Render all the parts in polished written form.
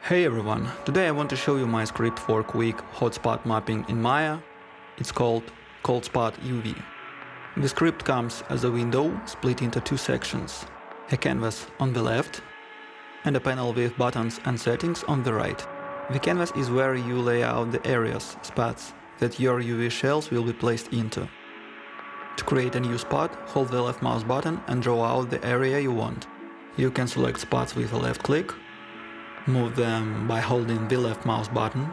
Hey everyone, today I want to show you my script for quick hotspot mapping in Maya. It's called Coldspot UV. The script comes as a window split into two sections, a canvas on the left and a panel with buttons and settings on the right. The canvas is where you lay out the areas, spots, that your UV shells will be placed into. To create a new spot, hold the left mouse button and draw out the area you want. You can select spots with a left click, move them by holding the left mouse button,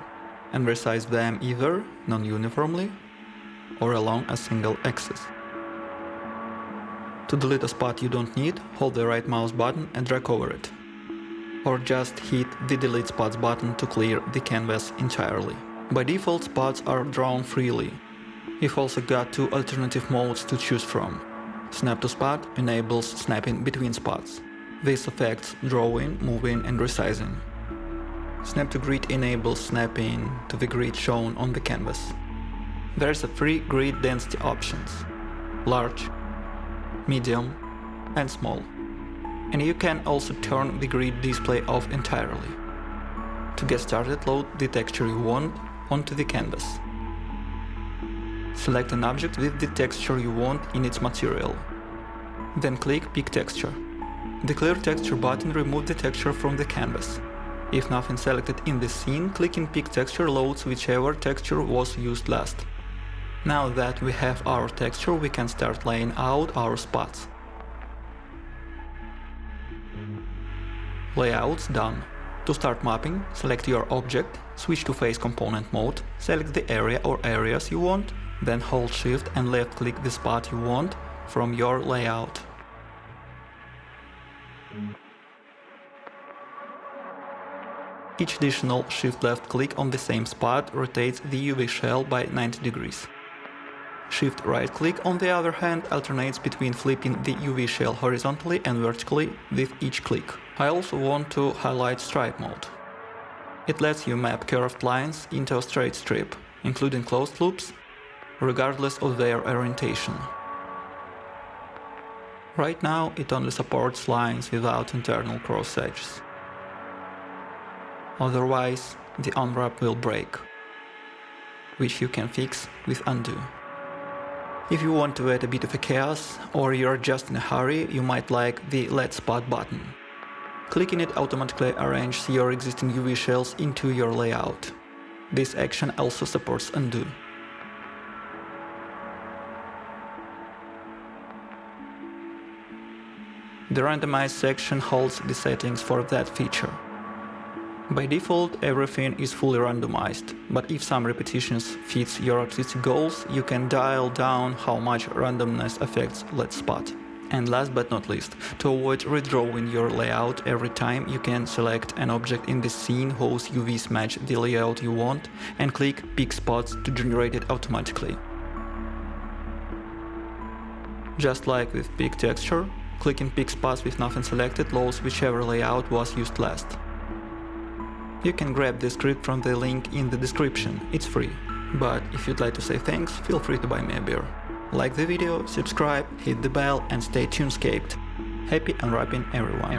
and resize them either non-uniformly or along a single axis. To delete a spot you don't need, hold the right mouse button and drag over it. Or just hit the delete spots button to clear the canvas entirely. By default, spots are drawn freely. You've also got two alternative modes to choose from. Snap to spot enables snapping between spots. This affects drawing, moving and resizing. Snap to grid enables snapping to the grid shown on the canvas. There's a three grid density options: large, medium and small. And you can also turn the grid display off entirely. To get started, load the texture you want onto the canvas. Select an object with the texture you want in its material. Then click Pick Texture. The Clear Texture button removes the texture from the canvas. If nothing selected in the scene, clicking Pick Texture loads whichever texture was used last. Now that we have our texture, we can start laying out our spots. Layouts done. To start mapping, select your object, switch to Face Component mode, select the area or areas you want, then hold Shift and left-click the spot you want from your layout. Each additional Shift left click on the same spot rotates the UV shell by 90 degrees. Shift right click, on the other hand, alternates between flipping the UV shell horizontally and vertically with each click. I also want to highlight Stripe mode. It lets you map curved lines into a straight strip, including closed loops, regardless of their orientation. Right now, it only supports lines without internal cross edges. Otherwise, the unwrap will break, which you can fix with undo. If you want to add a bit of a chaos, or you're just in a hurry, you might like the Let Spot button. Clicking it automatically arranges your existing UV shells into your layout. This action also supports undo. The randomized section holds the settings for that feature. By default, everything is fully randomized, but if some repetitions fits your artistic goals, you can dial down how much randomness affects Let Spot. And last but not least, to avoid redrawing your layout every time, you can select an object in the scene whose UVs match the layout you want and click Pick Spots to generate it automatically. Just like with Pick Texture, clicking Pick Spots with nothing selected loads whichever layout was used last. You can grab the script from the link in the description, it's free. But if you'd like to say thanks, feel free to buy me a beer. Like the video, subscribe, hit the bell and stay tunescaped. Happy unwrapping everyone.